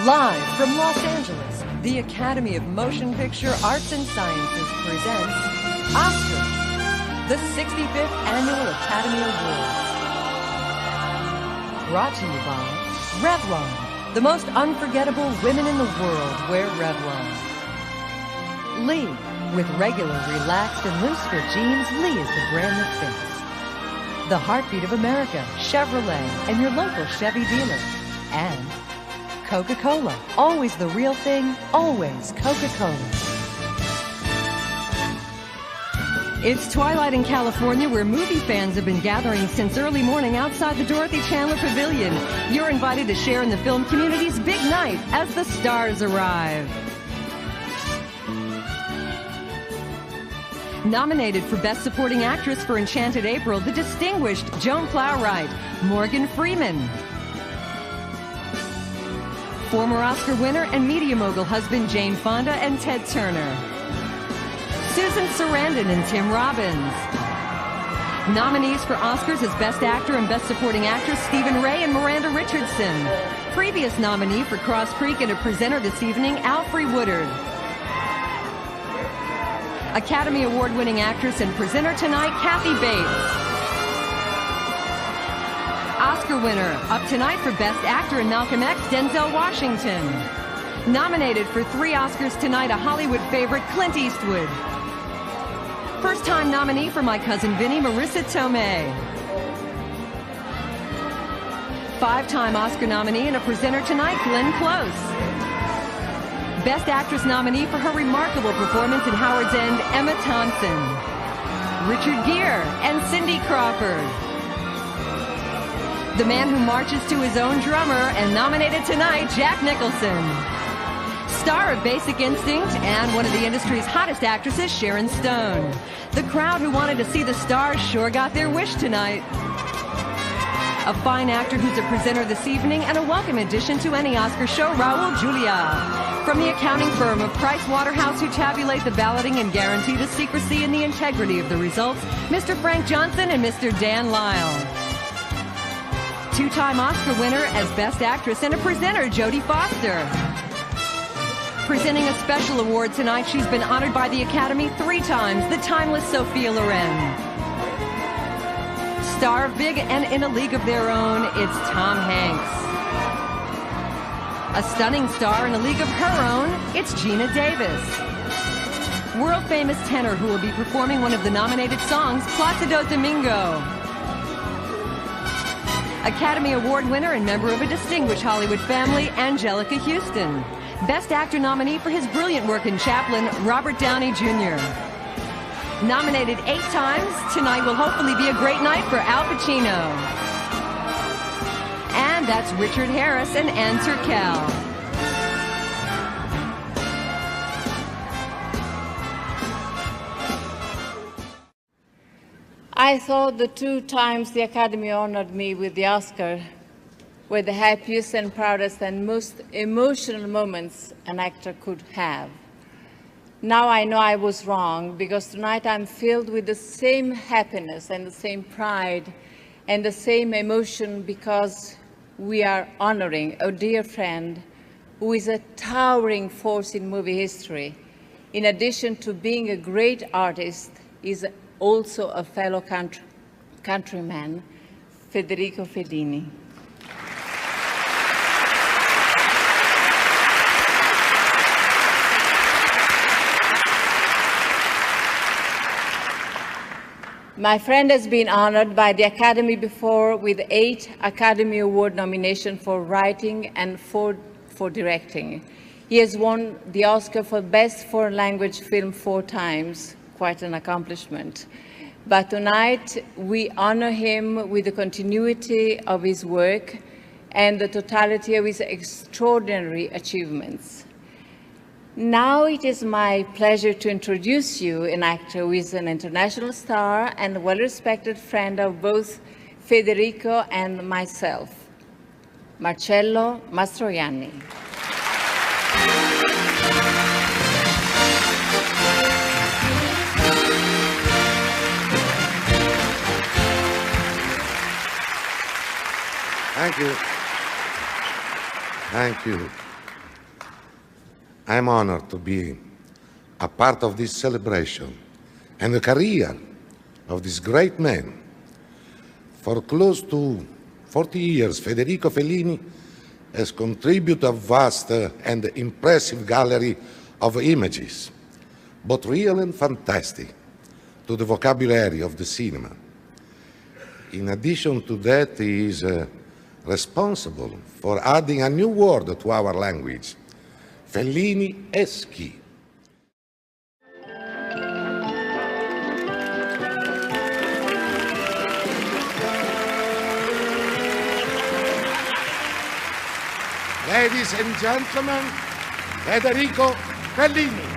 Live from Los Angeles, the Academy of Motion Picture Arts and Sciences presents Oscar, the 65th Annual Academy Awards. Brought to you by Revlon, the most unforgettable women in the world wear Revlon. Lee, with regular, relaxed, and loose-fit jeans, Lee is the brand that fits. The heartbeat of America, Chevrolet, and your local Chevy dealer. And Coca-Cola, always the real thing, always Coca-Cola. It's twilight in California, where movie fans have been gathering since early morning outside the Dorothy Chandler Pavilion. You're invited to share in the film community's big night as the stars arrive. Nominated for Best Supporting Actress for Enchanted April, the distinguished Joan Plowright, Morgan Freeman. Former Oscar winner and media mogul husband Jane Fonda and Ted Turner. Susan Sarandon and Tim Robbins. Nominees for Oscars as Best Actor and Best Supporting Actress Stephen Ray and Miranda Richardson. Previous nominee for Cross Creek and a presenter this evening, Alfre Woodard. Academy Award-winning actress and presenter tonight, Kathy Bates. Oscar winner, up tonight for Best Actor in Malcolm X, Denzel Washington. Nominated for 3 Oscars tonight, a Hollywood favorite, Clint Eastwood. First-time nominee for My Cousin Vinny, Marisa Tomei. 5-time Oscar nominee and a presenter tonight, Glenn Close. Best Actress nominee for her remarkable performance in Howard's End, Emma Thompson. Richard Gere and Cindy Crawford. The man who marches to his own drummer and nominated tonight, Jack Nicholson. Star of Basic Instinct and one of the industry's hottest actresses, Sharon Stone. The crowd who wanted to see the stars sure got their wish tonight. A fine actor who's a presenter this evening and a welcome addition to any Oscar show, Raul Julia. From the accounting firm of Price Waterhouse, who tabulate the balloting and guarantee the secrecy and the integrity of the results, Mr. Frank Johnson and Mr. Dan Lyle. 2-time Oscar winner as Best Actress and a presenter, Jodie Foster. Presenting a special award tonight, she's been honored by the Academy 3 times, the timeless Sophia Loren. Star of Big and In a League of Their Own, it's Tom Hanks. A stunning star in a league of her own, it's Gina Davis. World-famous tenor who will be performing one of the nominated songs, Placido Domingo. Academy Award winner and member of a distinguished Hollywood family, Angelica Houston. Best Actor nominee for his brilliant work in Chaplin, Robert Downey Jr. Nominated 8 times, tonight will hopefully be a great night for Al Pacino. And that's Richard Harris and Ann Turkel. I thought the 2 times the Academy honored me with the Oscar were the happiest and proudest and most emotional moments an actor could have. Now I know I was wrong, because tonight I'm filled with the same happiness and the same pride and the same emotion, because we are honoring a dear friend who is a towering force in movie history. In addition to being a great artist, is also a fellow countryman, Federico Fellini. My friend has been honored by the Academy before with 8 Academy Award nominations for writing and 4 for directing. He has won the Oscar for Best Foreign Language Film 4 times, quite an accomplishment. But tonight we honor him with the continuity of his work and the totality of his extraordinary achievements. Now it is my pleasure to introduce you an actor who is an international star and a well-respected friend of both Federico and myself, Marcello Mastroianni. Thank you. Thank you. I'm honored to be a part of this celebration and the career of this great man. For close to 40 years, Federico Fellini has contributed a vast and impressive gallery of images, both real and fantastic, to the vocabulary of the cinema. In addition to that, he is responsible for adding a new word to our language, Fellini-esque. Ladies and gentlemen, Federico Fellini.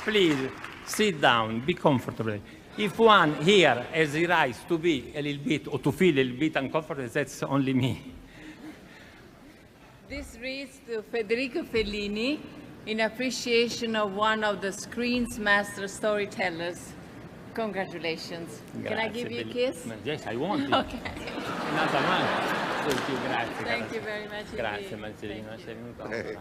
Please, sit down, be comfortable. If one here has the right to be a little bit, or to feel a little bit uncomfortable, that's only me. This reads to Federico Fellini in appreciation of one of the screen's master storytellers. Congratulations. Can I give you a kiss? Yes, I want it. Okay. Another one. Thank you, grazie. Thank you very much. Grazie, Marcellino. Sei venuto.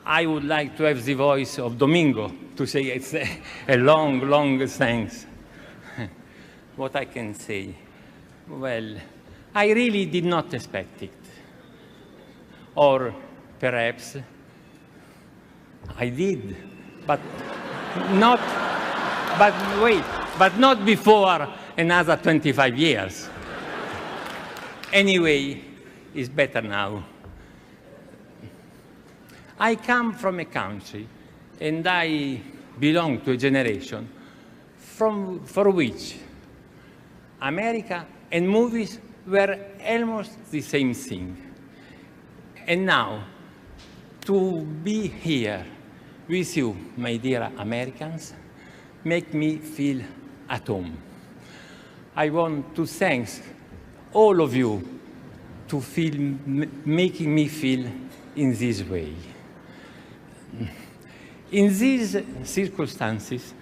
I would like to have the voice of Domingo to say it's a long, long thanks. What I can say? Well, I really did not expect it. Or perhaps I did, but not before another 25 years. Anyway, it's better now. I come from a country, and I belong to a generation for which America and movies were almost the same thing. And now, to be here with you, my dear Americans, make me feel at home. I want to thank all of you to making me feel in this way. In these circumstances,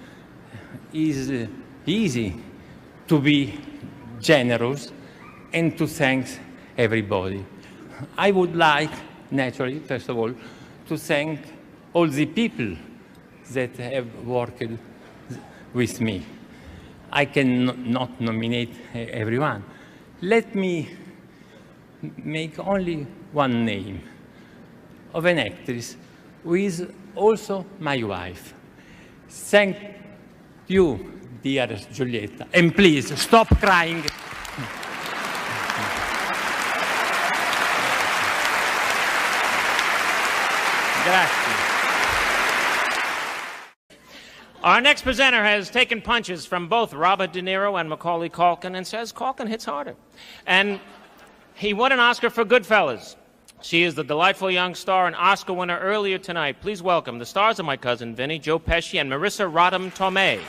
it's easy to be generous and to thank everybody. I would like, naturally, first of all, to thank all the people that have worked with me. I can not nominate everyone. Let me make only one name of an actress who is also my wife. Thank you, dear Giulietta. And please, stop crying. Grazie. Our next presenter has taken punches from both Robert De Niro and Macaulay Culkin and says Culkin hits harder. And he won an Oscar for Goodfellas. She is the delightful young star and Oscar winner earlier tonight. Please welcome the stars of My Cousin Vinny, Joe Pesci, and Marisa Tomei.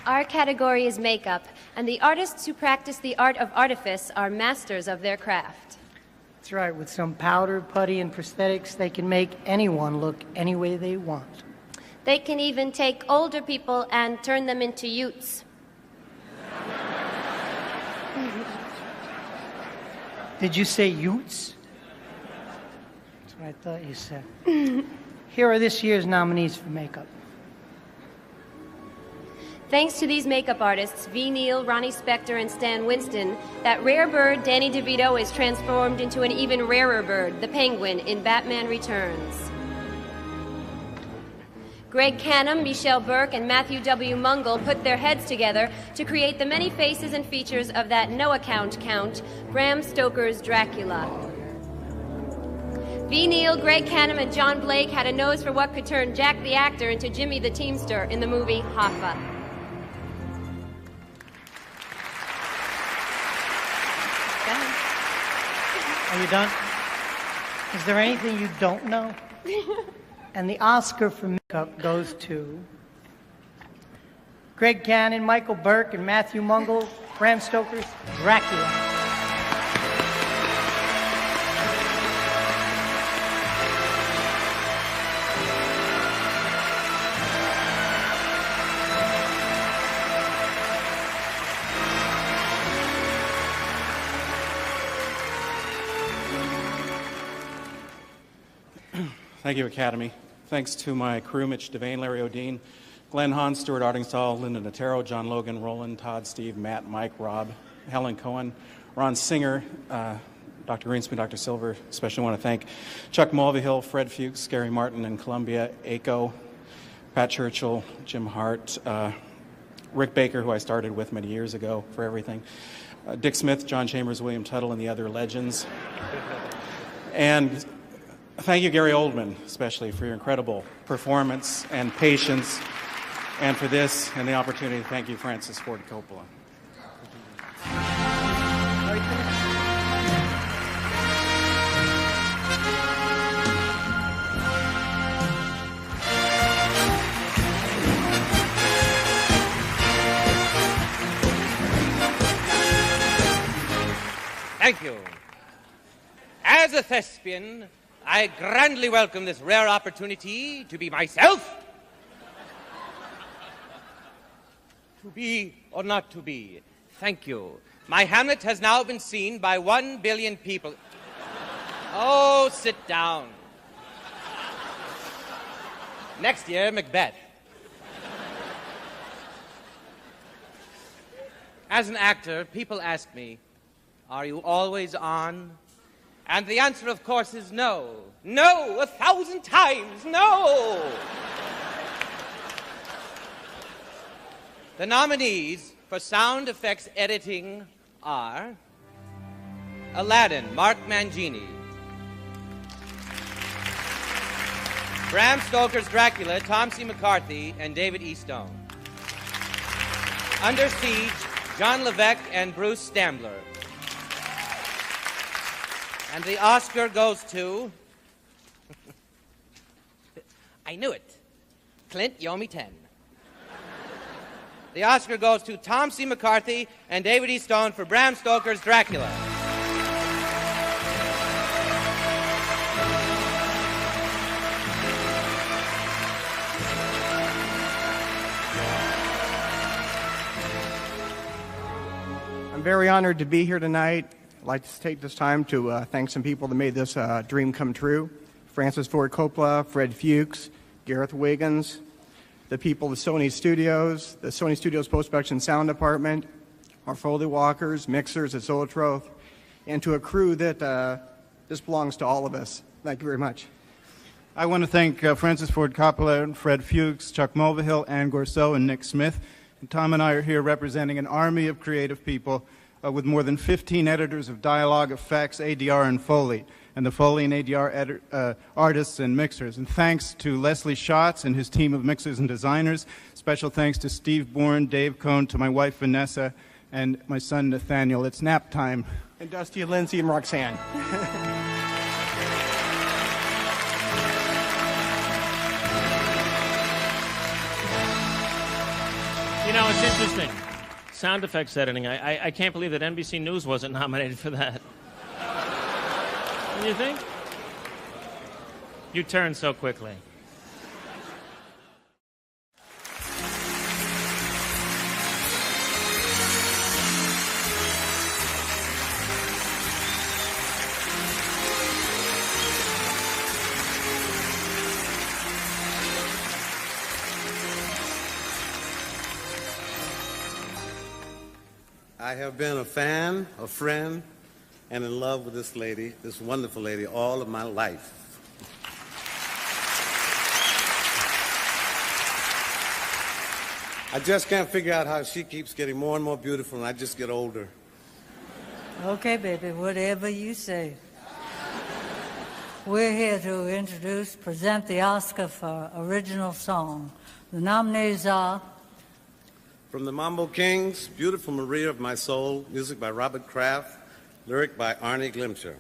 Our category is makeup, and the artists who practice the art of artifice are masters of their craft. That's right. With some powder, putty, and prosthetics, they can make anyone look any way they want. They can even take older people and turn them into Utes. Did you say Utes? That's what I thought you said. Here are this year's nominees for makeup. Thanks to these makeup artists, V. Neal, Ronnie Spector, and Stan Winston, that rare bird, Danny DeVito, is transformed into an even rarer bird, the Penguin, in Batman Returns. Greg Canham, Michelle Burke, and Matthew W. Mungle put their heads together to create the many faces and features of that no-account count, Bram Stoker's Dracula. V. Neal, Greg Canham, and John Blake had a nose for what could turn Jack the actor into Jimmy the Teamster in the movie Hoffa. Are you done? Is there anything you don't know? And the Oscar for makeup goes to Greg Cannon, Michael Burke, and Matthew Mungle, Bram Stoker's Dracula. Thank you, Academy. Thanks to my crew, Mitch Devane, Larry O'Dean, Glenn Hahn, Stuart Artingstall, Linda Natero, John Logan, Roland, Todd, Steve, Matt, Mike, Rob, Helen Cohen, Ron Singer, Dr. Greenspan, Dr. Silver. Especially want to thank Chuck Mulvihill, Fred Fuchs, Gary Martin, and Columbia, Aiko, Pat Churchill, Jim Hart, Rick Baker, who I started with many years ago for everything, Dick Smith, John Chambers, William Tuttle, and the other legends. And thank you, Gary Oldman, especially for your incredible performance and patience, and for this and the opportunity. Thank you, Francis Ford Coppola. Thank you. As a thespian, I grandly welcome this rare opportunity to be myself. To be or not to be. Thank you. My Hamlet has now been seen by 1 billion people. Oh, sit down. Next year, Macbeth. As an actor, people ask me, are you always on? And the answer, of course, is no. No, 1,000 times, no! The nominees for sound effects editing are Aladdin, Mark Mangini. Bram Stoker's Dracula, Tom C. McCarthy and David E. Stone. Under Siege, John Levesque and Bruce Stambler. And the Oscar goes to... I knew it. Clint, you owe me 10. The Oscar goes to Tom C. McCarthy and David E. Stone for Bram Stoker's Dracula. I'm very honored to be here tonight. I'd like to take this time to thank some people that made this dream come true. Francis Ford Coppola, Fred Fuchs, Gareth Wiggins, the people of Sony Studios, the Sony Studios Post-Production Sound Department, our Foley Walkers, mixers at Zoetrope, and to a crew that this belongs to all of us. Thank you very much. I want to thank Francis Ford Coppola, Fred Fuchs, Chuck Mulvihill, Ann Gorseau, and Nick Smith. And Tom and I are here representing an army of creative people with more than 15 editors of dialogue, effects, ADR, and Foley, and the Foley and ADR artists and mixers. And thanks to Leslie Schatz and his team of mixers and designers. Special thanks to Steve Bourne, Dave Cohn, to my wife Vanessa, and my son Nathaniel. It's nap time. And Dusty, Lindsay, and Roxanne. You know, it's interesting. Sound effects editing. I can't believe that NBC News wasn't nominated for that. What do you think? You turn so quickly. I have been a fan, a friend, and in love with this lady, this wonderful lady, all of my life. I just can't figure out how she keeps getting more and more beautiful and I just get older. Okay, baby, whatever you say. We're here to present the Oscar for Original Song. The nominees are... From the Mambo Kings, Beautiful Maria of My Soul, music by Robert Kraft, lyric by Arnie Glimcher.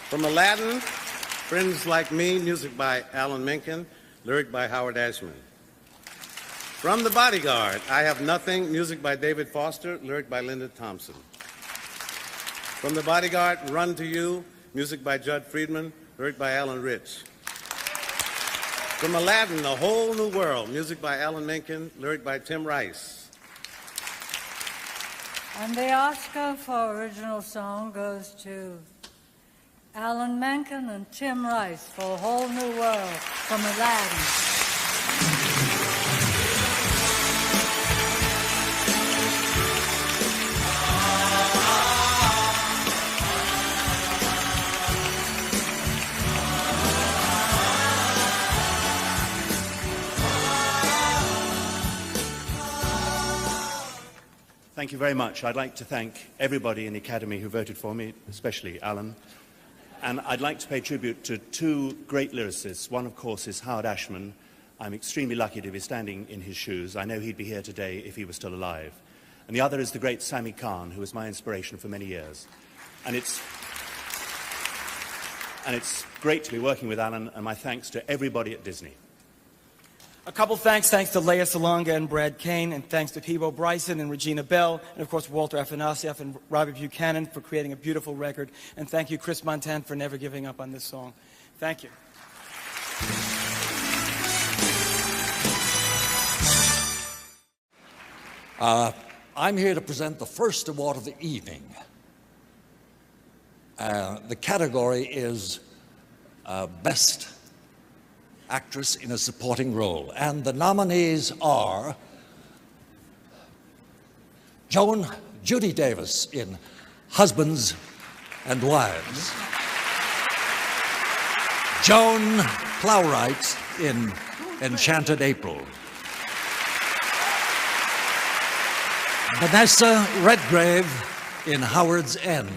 From Aladdin, Friends Like Me, music by Alan Menken, lyric by Howard Ashman. From The Bodyguard, I Have Nothing, music by David Foster, lyric by Linda Thompson. From The Bodyguard, Run to You, music by Judd Friedman, lyric by Alan Rich. From Aladdin, A Whole New World, music by Alan Menken, lyric by Tim Rice. And the Oscar for Original Song goes to Alan Menken and Tim Rice for A Whole New World from Aladdin. Thank you very much. I'd like to thank everybody in the Academy who voted for me, especially Alan. And I'd like to pay tribute to two great lyricists. One, of course, is Howard Ashman. I'm extremely lucky to be standing in his shoes. I know he'd be here today if he was still alive. And the other is the great Sami Khan, who was my inspiration for many years. And it's great to be working with Alan, and my thanks to everybody at Disney. A couple thanks to Lea Salonga and Brad Kane, and thanks to Peebo Bryson and Regina Bell, and of course Walter Afanasieff and Robbie Buchanan for creating a beautiful record. And thank you, Chris Montan, for never giving up on this song. Thank you. I'm here to present the first award of the evening. The category is Best Actress in a Supporting Role. And the nominees are Judy Davis in Husbands and Wives, Joan Plowright in Enchanted April, Vanessa Redgrave in Howard's End,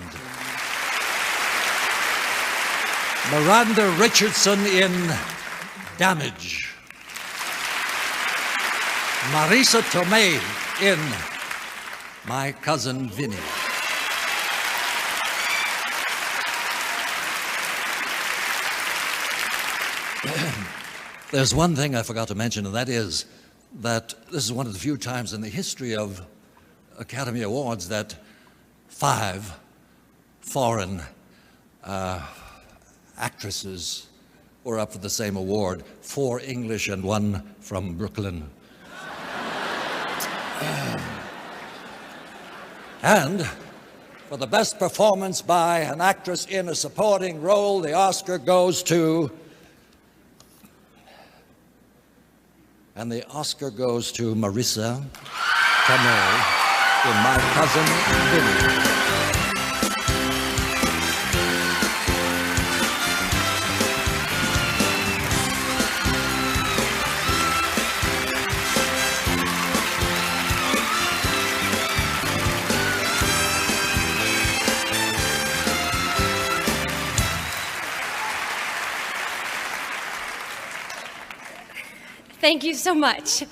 Miranda Richardson in Damage, Marisa Tomei in My Cousin Vinny, there's one thing I forgot to mention, and that is that this is one of the few times in the history of Academy Awards that 5 foreign actresses were up for the same award, 4 English and 1 from Brooklyn. And for the best performance by an actress in a supporting role, the Oscar goes to... And the Oscar goes to Marisa Tomei in My Cousin Vinny. Thank you so much.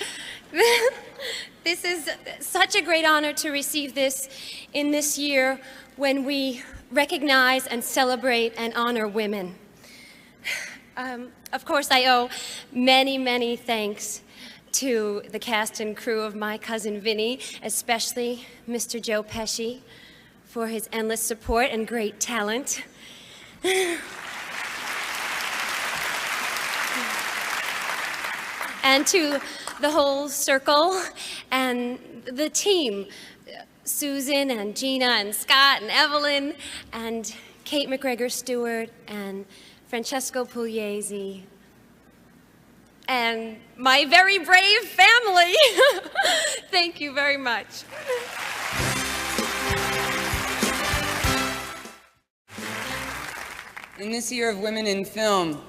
This is such a great honor to receive this in this year when we recognize and celebrate and honor women. Of course, I owe many, many thanks to the cast and crew of My Cousin Vinny, especially Mr. Joe Pesci, for his endless support and great talent. And to the whole circle and the team, Susan and Gina and Scott and Evelyn and Kate McGregor Stewart and Francesco Pugliese and my very brave family. Thank you very much. In this year of women in film,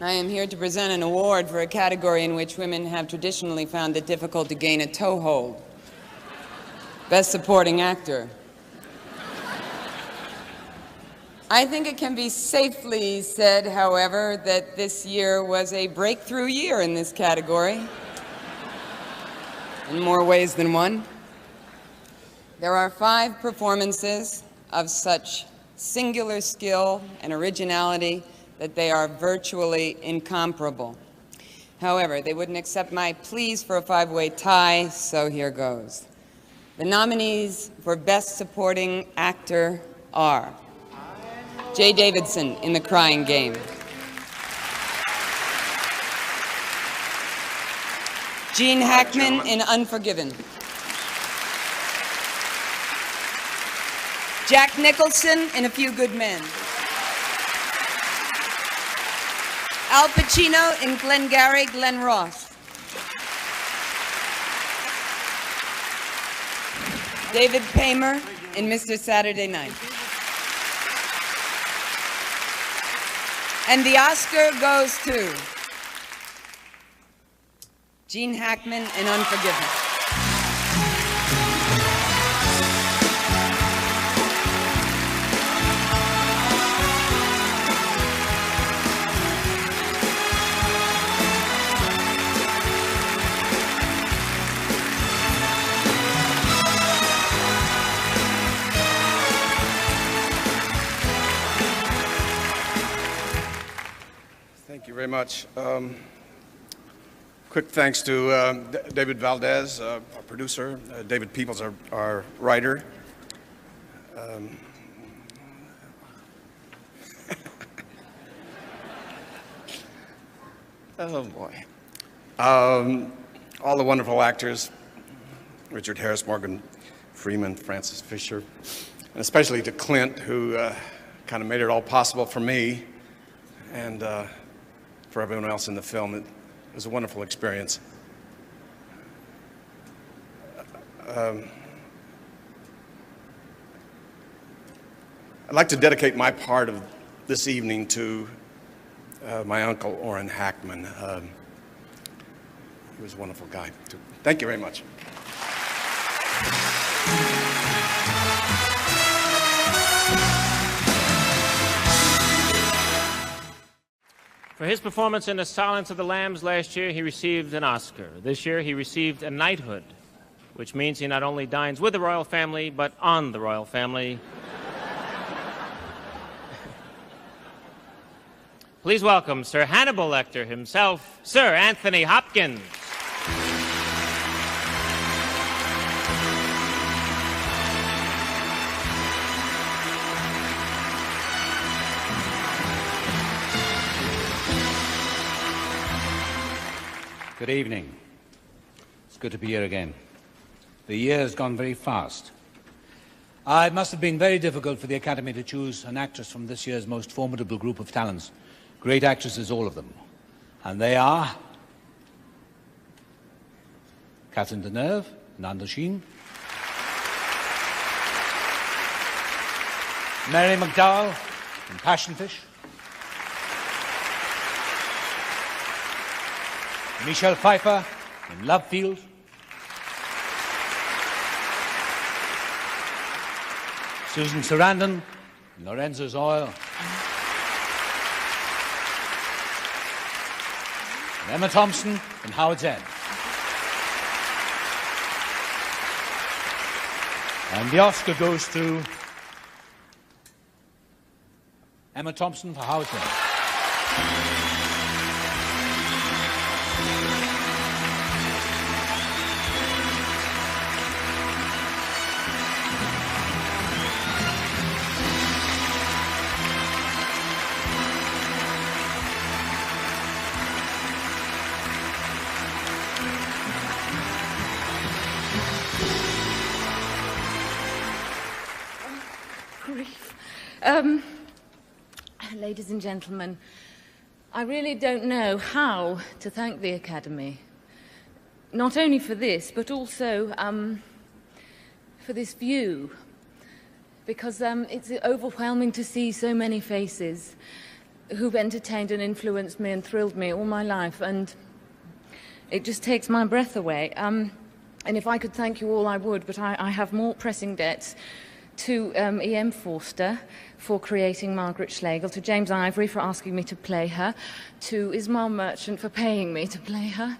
I am here to present an award for a category in which women have traditionally found it difficult to gain a toehold. Best Supporting Actor. I think it can be safely said, however, that this year was a breakthrough year in this category, in more ways than one. There are 5 performances of such singular skill and originality that they are virtually incomparable. However, they wouldn't accept my pleas for a 5-way tie, so here goes. The nominees for Best Supporting Actor are Jay Davidson in The Crying Game, Gene Hackman in Unforgiven, Jack Nicholson in A Few Good Men, Al Pacino in Glengarry Glen Ross, David Paymer in Mr. Saturday Night. And the Oscar goes to Gene Hackman in Unforgiven. Thank you very much. Quick thanks to David Valdez, our producer, David Peoples, our writer. Oh boy. All the wonderful actors, Richard Harris, Morgan Freeman, Francis Fisher, and especially to Clint, who kind of made it all possible for me and for everyone else in the film. It was a wonderful experience. I'd like to dedicate my part of this evening to my uncle, Orrin Hackman. He was a wonderful guy. Thank you very much. For his performance in The Silence of the Lambs last year, he received an Oscar. This year, he received a knighthood, which means he not only dines with the royal family, but on the royal family. Please welcome Sir Hannibal Lecter himself, Sir Anthony Hopkins. Good evening. It's good to be here again. The year has gone very fast. It must have been very difficult for the Academy to choose an actress from this year's most formidable group of talents. Great actresses, all of them. And they are Catherine Deneuve in Indochine, Mary McDowell in Passion Fish, Michelle Pfeiffer in Love Field, Susan Sarandon in Lorenzo's Oil, and Emma Thompson in Howard's End. And the Oscar goes to Emma Thompson for Howard's End. Ladies and gentlemen, I really don't know how to thank the Academy. Not only for this, but also for this view, because it's overwhelming to see so many faces. who've entertained and influenced me and thrilled me all my life, and it just takes my breath away. And if I could thank you all, I would, but I have more pressing debts to E.M. Forster for creating Margaret Schlegel, to James Ivory for asking me to play her, to Ismail Merchant for paying me to play her,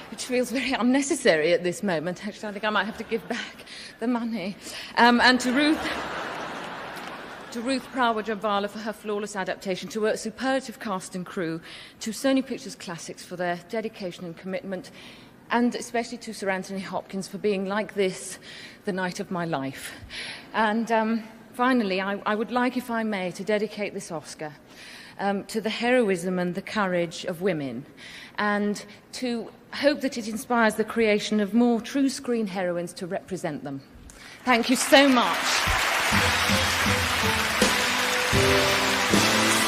which feels very unnecessary at this moment. Actually, I think I might have to give back the money. And to Ruth Prawa-Jabvala for her flawless adaptation, to a superlative cast and crew, to Sony Pictures Classics for their dedication and commitment, and especially to Sir Anthony Hopkins for being like this the night of my life. And finally, I would like, if I may, to dedicate this Oscar to the heroism and the courage of women, and to hope that it inspires the creation of more true screen heroines to represent them. Thank you so much.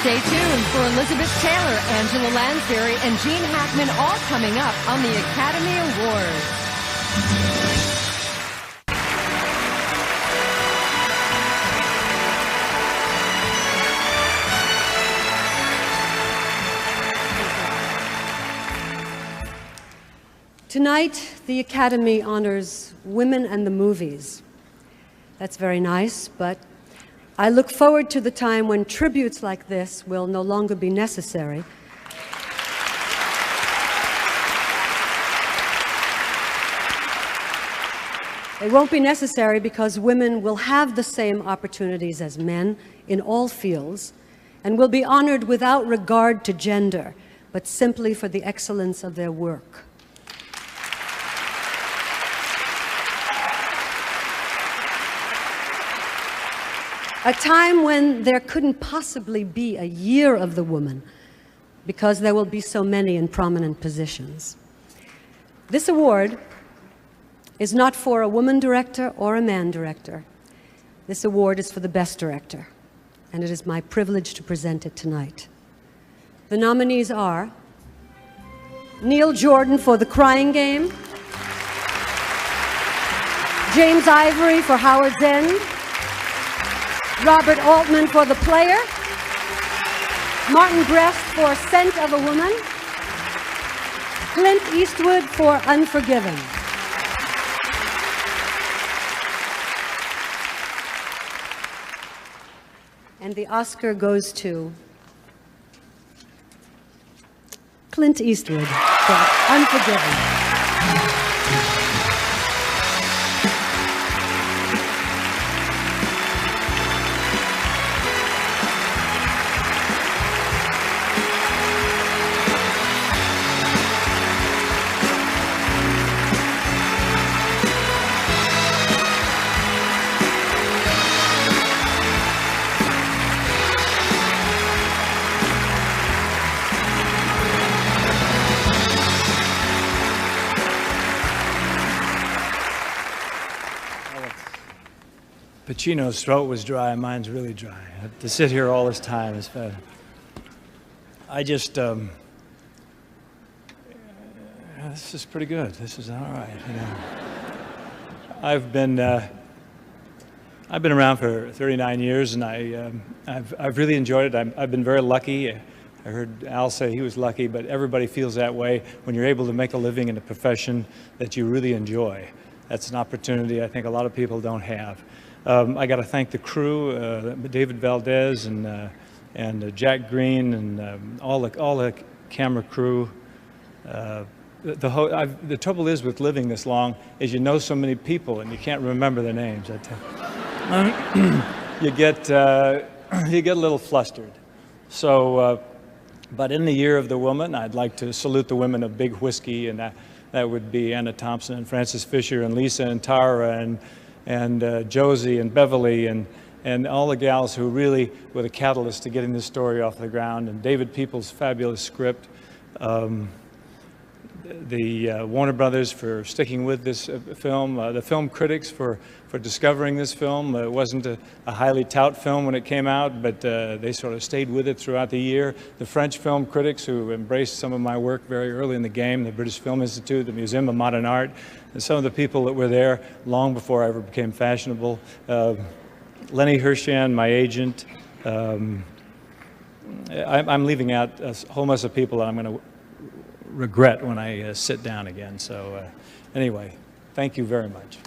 Stay tuned for Elizabeth Taylor, Angela Lansbury, and Gene Hackman, all coming up on the Academy Awards. Tonight, the Academy honors women and the movies. That's very nice, but I look forward to the time when tributes like this will no longer be necessary. They won't be necessary because women will have the same opportunities as men in all fields and will be honored without regard to gender, but simply for the excellence of their work. A time when there couldn't possibly be a year of the woman because there will be so many in prominent positions. This award is not for a woman director or a man director. This award is for the best director, and it is my privilege to present it tonight. The nominees are Neil Jordan for The Crying Game, James Ivory for Howard's End, Robert Altman for The Player, Martin Brest for Scent of a Woman, Clint Eastwood for Unforgiven. And the Oscar goes to Clint Eastwood for Unforgiven. Pacino's throat was dry, mine's really dry. To sit here all this time is bad. I just, this is pretty good. This is all right, you know. I've been around for 39 years, and I've really enjoyed it. I've been very lucky. I heard Al say he was lucky, but everybody feels that way when you're able to make a living in a profession that you really enjoy. That's an opportunity I think a lot of people don't have. I got to thank the crew, David Valdez and Jack Green and all the camera crew. The trouble is with living this long is you know so many people and you can't remember their names. You get a little flustered. So, but in the year of the woman, I'd like to salute the women of Big Whiskey, and that would be Anna Thompson and Frances Fisher and Lisa and Tara and Josie and Beverly and all the gals who really were the catalyst to getting this story off the ground, and David Peoples' fabulous script, the Warner Brothers for sticking with this film, the film critics for discovering this film. It wasn't a highly tout film when it came out, but they sort of stayed with it throughout the year. The French film critics who embraced some of my work very early in the game, the British Film Institute, the Museum of Modern Art, and some of the people that were there long before I ever became fashionable. Lenny Hershan, my agent, I'm leaving out a whole mess of people that I'm going to regret when I sit down again. So anyway, thank you very much.